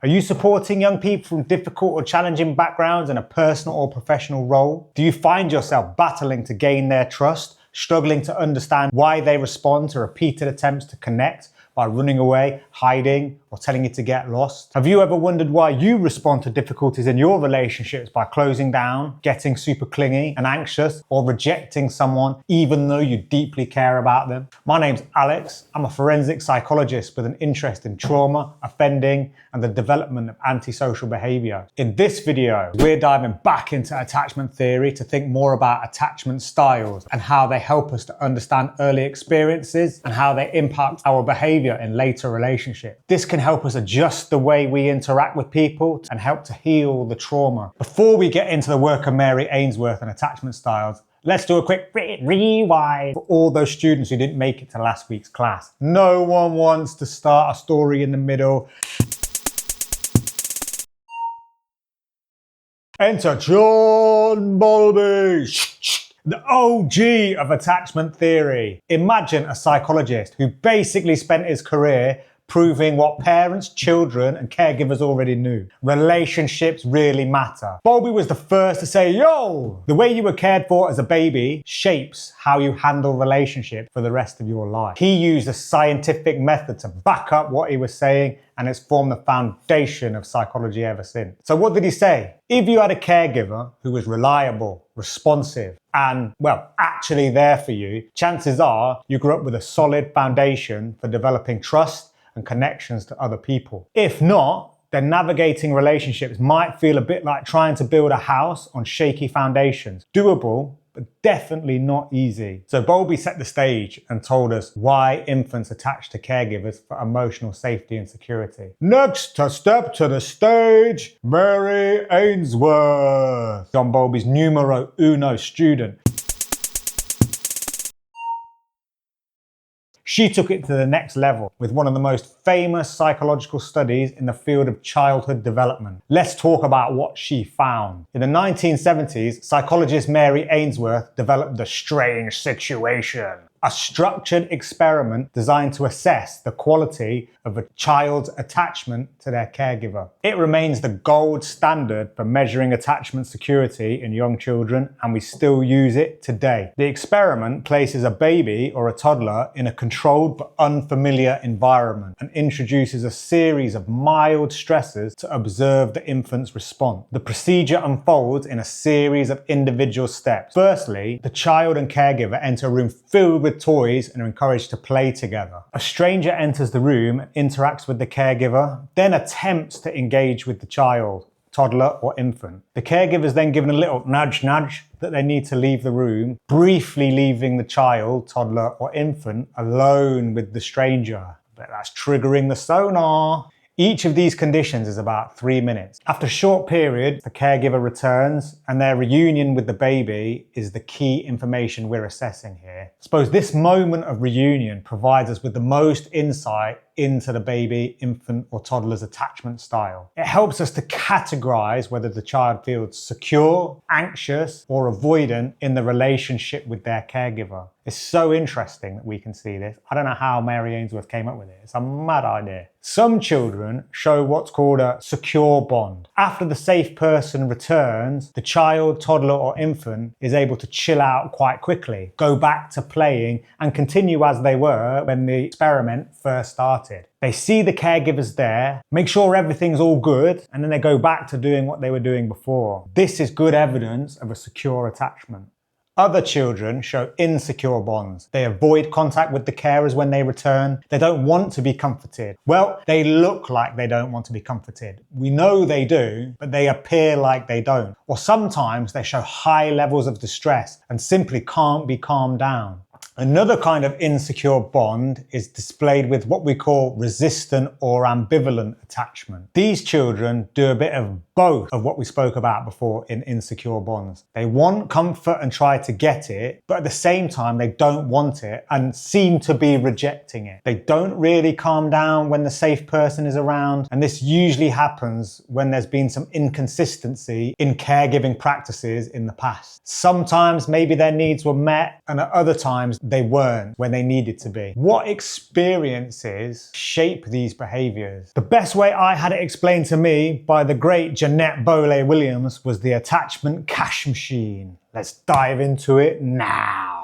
Are you supporting young people from difficult or challenging backgrounds in a personal or professional role? Do you find yourself battling to gain their trust, struggling to understand why they respond to repeated attempts to connect by running away, hiding, or telling you to get lost? Have you ever wondered why you respond to difficulties in your relationships by closing down, getting super clingy and anxious, or rejecting someone even though you deeply care about them? My name's Alex. I'm a forensic psychologist with an interest in trauma, offending, and the development of antisocial behavior. In this video, we're diving back into attachment theory to think more about attachment styles and how they help us to understand early experiences and how they impact our behavior in later relationships. This can help us adjust the way we interact with people and help to heal the trauma. Before we get into the work of Mary Ainsworth and attachment styles, let's do a quick rewind for all those students who didn't make it to last week's class. No one wants to start a story in the middle. Enter John Bowlby, the OG of attachment theory. Imagine a psychologist who basically spent his career proving what parents, children, and caregivers already knew. Relationships really matter. Bowlby was the first to say, yo, the way you were cared for as a baby shapes how you handle relationships for the rest of your life. He used a scientific method to back up what he was saying, and it's formed the foundation of psychology ever since. So what did he say? If you had a caregiver who was reliable, responsive, and, well, actually there for you, chances are you grew up with a solid foundation for developing trust and connections to other people. If not, then navigating relationships might feel a bit like trying to build a house on shaky foundations. Doable, but definitely not easy. So Bowlby set the stage and told us why infants attach to caregivers for emotional safety and security. Next to step to the stage, Mary Ainsworth, John Bowlby's numero uno student. She took it to the next level with one of the most famous psychological studies in the field of childhood development. Let's talk about what she found. In the 1970s, psychologist Mary Ainsworth developed the strange situation, a structured experiment designed to assess the quality of a child's attachment to their caregiver. It remains the gold standard for measuring attachment security in young children, and we still use it today. The experiment places a baby or a toddler in a controlled but unfamiliar environment and introduces a series of mild stressors to observe the infant's response. The procedure unfolds in a series of individual steps. Firstly, the child and caregiver enter a room filled with toys and are encouraged to play together. A stranger enters the room, interacts with the caregiver, then attempts to engage with the child, toddler or infant. The caregiver is then given a little nudge that they need to leave the room, briefly leaving the child, toddler or infant alone with the stranger. But that's triggering the sonar. Each of these conditions is about 3 minutes. After a short period, the caregiver returns and their reunion with the baby is the key information we're assessing here. I suppose this moment of reunion provides us with the most insight into the baby, infant, or toddler's attachment style. It helps us to categorize whether the child feels secure, anxious, or avoidant in the relationship with their caregiver. It's so interesting that we can see this. I don't know how Mary Ainsworth came up with it. It's a mad idea. Some children show what's called a secure bond. After the safe person returns, the child, toddler, or infant is able to chill out quite quickly, go back to playing, and continue as they were when the experiment first started. They see the caregivers there, make sure everything's all good, and then they go back to doing what they were doing before. This is good evidence of a secure attachment. Other children show insecure bonds. They avoid contact with the carers when they return. They don't want to be comforted. Well, they look like they don't want to be comforted. We know they do, but they appear like they don't. Or sometimes they show high levels of distress and simply can't be calmed down. Another kind of insecure bond is displayed with what we call resistant or ambivalent attachment. These children do a bit of both of what we spoke about before in insecure bonds. They want comfort and try to get it, but at the same time, they don't want it and seem to be rejecting it. They don't really calm down when the safe person is around, and this usually happens when there's been some inconsistency in caregiving practices in the past. Sometimes maybe their needs were met, and at other times they weren't when they needed to be. What experiences shape these behaviors? The best way I had it explained to me by the great Jeanette Bowlby Williams was the attachment cash machine. Let's dive into it now.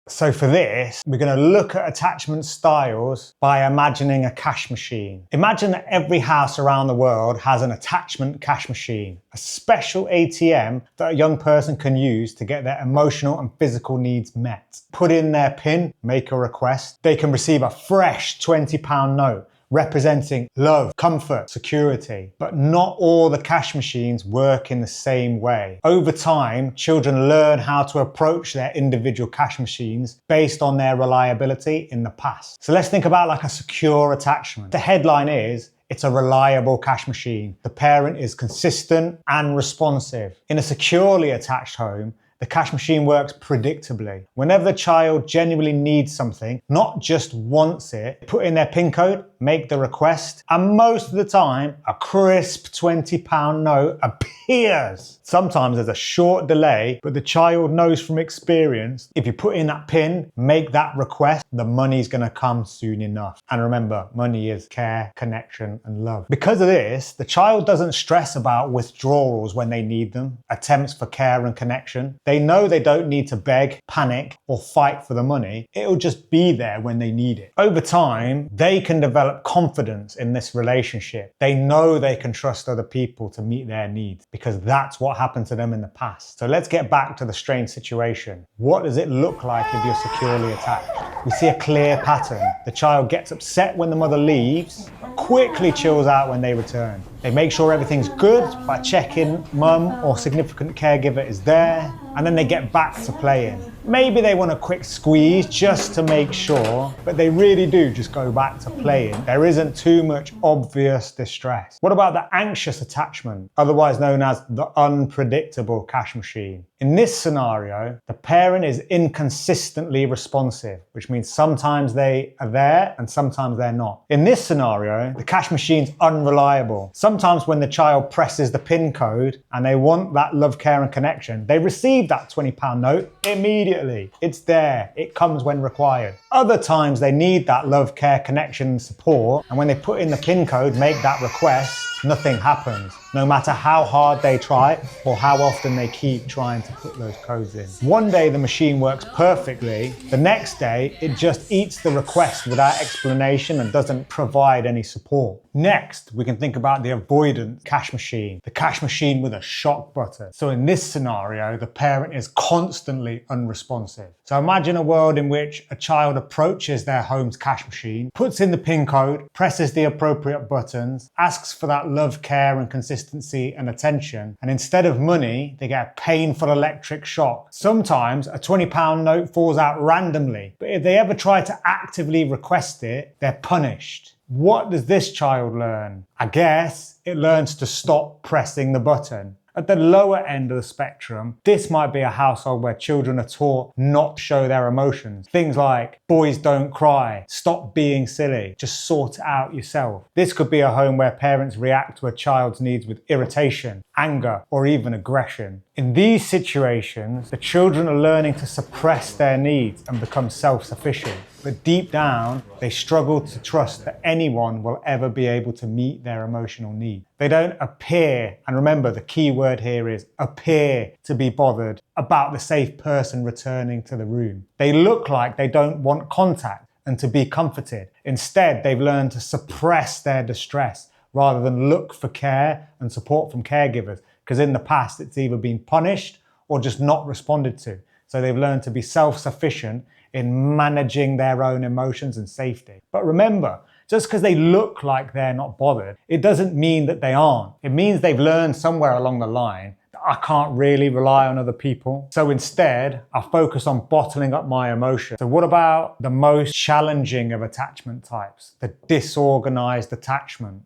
So for this, we're going to look at attachment styles by imagining a cash machine. Imagine that every house around the world has an attachment cash machine, a special ATM that a young person can use to get their emotional and physical needs met. Put in their PIN, make a request. They can receive a fresh £20 note representing love, comfort, security. But not all the cash machines work in the same way. Over time, children learn how to approach their individual cash machines based on their reliability in the past. So let's think about like a secure attachment. The headline is, it's a reliable cash machine. The parent is consistent and responsive. In a securely attached home, the cash machine works predictably. Whenever the child genuinely needs something, not just wants it, put in their PIN code, make the request, and most of the time, a crisp £20 note appears. Sometimes there's a short delay, but the child knows from experience, if you put in that PIN, make that request, the money's gonna come soon enough. And remember, money is care, connection, and love. Because of this, the child doesn't stress about withdrawals when they need them, attempts for care and connection. They know they don't need to beg, panic, or fight for the money. It'll just be there when they need it. Over time, they can develop confidence in this relationship. They know they can trust other people to meet their needs because that's what happened to them in the past. So let's get back to the strange situation. What does it look like if you're securely attached? We see a clear pattern. The child gets upset when the mother leaves, but quickly chills out when they return. They make sure everything's good by checking mum or significant caregiver is there, and then they get back to playing. Maybe they want a quick squeeze just to make sure, but they really do just go back to playing. There isn't too much obvious distress. What about the anxious attachment, otherwise known as the unpredictable cash machine? In this scenario, the parent is inconsistently responsive, which means sometimes they are there and sometimes they're not. In this scenario, the cash machine's unreliable. Sometimes when the child presses the PIN code and they want that love, care and connection, they receive that £20 note immediately. It's there. It comes when required. Other times they need that love, care, connection and support, and when they put in the PIN code, make that request, nothing happens. No matter how hard they try or how often they keep trying to put those codes in. One day the machine works perfectly, the next day it just eats the request without explanation and doesn't provide any support. Next, we can think about the avoidant cash machine, the cash machine with a shock button. So in this scenario, the parent is constantly unresponsive. So imagine a world in which a child approaches their home's cash machine, puts in the PIN code, presses the appropriate buttons, asks for that love, care and consistency and attention, and instead of money, they get a painful electric shock. Sometimes a £20 note falls out randomly, but if they ever try to actively request it, they're punished. What does this child learn? I guess it learns to stop pressing the button. At the lower end of the spectrum, this might be a household where children are taught not to show their emotions. Things like, boys don't cry, stop being silly, just sort it out yourself. This could be a home where parents react to a child's needs with irritation, anger, or even aggression. In these situations, the children are learning to suppress their needs and become self-sufficient. But deep down, they struggle to trust that anyone will ever be able to meet their emotional needs. They don't appear, and remember the key word here is appear, to be bothered about the safe person returning to the room. They look like they don't want contact and to be comforted. Instead, they've learned to suppress their distress rather than look for care and support from caregivers, because in the past it's either been punished or just not responded to. So they've learned to be self-sufficient in managing their own emotions and safety. But remember, just because they look like they're not bothered, it doesn't mean that they aren't. It means they've learned somewhere along the line that I can't really rely on other people. So instead, I focus on bottling up my emotions. So what about the most challenging of attachment types, the disorganized attachment?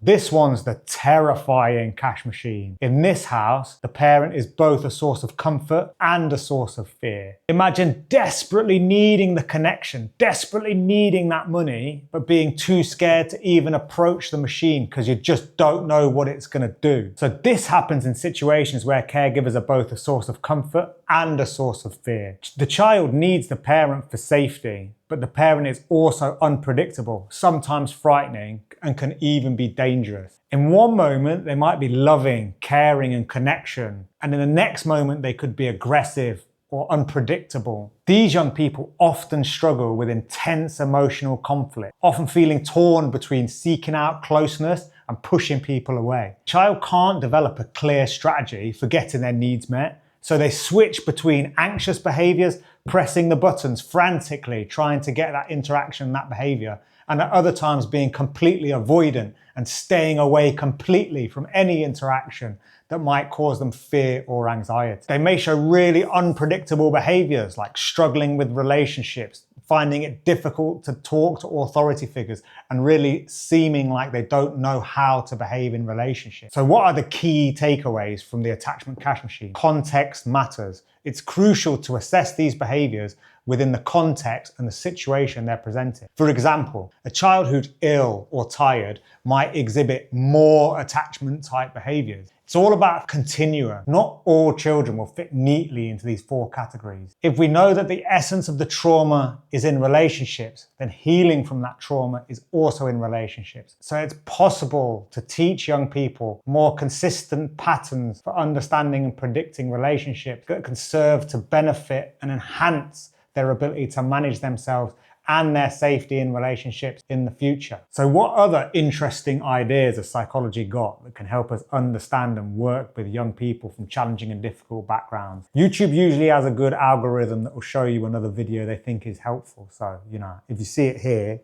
This one's the terrifying cash machine. In this house, the parent is both a source of comfort and a source of fear. Imagine desperately needing the connection, desperately needing that money, but being too scared to even approach the machine because you just don't know what it's going to do. So this happens in situations where caregivers are both a source of comfort and a source of fear. The child needs the parent for safety, but the parent is also unpredictable, sometimes frightening, and can even be dangerous. In one moment, they might be loving, caring, and connection, and in the next moment, they could be aggressive or unpredictable. These young people often struggle with intense emotional conflict, often feeling torn between seeking out closeness and pushing people away. The child can't develop a clear strategy for getting their needs met, so they switch between anxious behaviors, pressing the buttons frantically, trying to get that interaction, that behavior, and at other times being completely avoidant and staying away completely from any interaction that might cause them fear or anxiety. They may show really unpredictable behaviors like struggling with relationships, finding it difficult to talk to authority figures, and really seeming like they don't know how to behave in relationships. So what are the key takeaways from the attachment cash machine? Context matters. It's crucial to assess these behaviors within the context and the situation they're presented. For example, a child who's ill or tired might exhibit more attachment type behaviors. It's all about continuum. Not all children will fit neatly into these 4 categories. If we know that the essence of the trauma is in relationships, then healing from that trauma is also in relationships. So it's possible to teach young people more consistent patterns for understanding and predicting relationships that can serve to benefit and enhance their ability to manage themselves and their safety in relationships in the future. So what other interesting ideas has psychology got that can help us understand and work with young people from challenging and difficult backgrounds? YouTube usually has a good algorithm that will show you another video they think is helpful. So, if you see it here,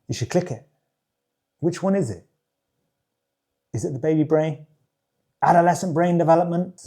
you should click it. Which one is it? Is it the baby brain? Adolescent brain development?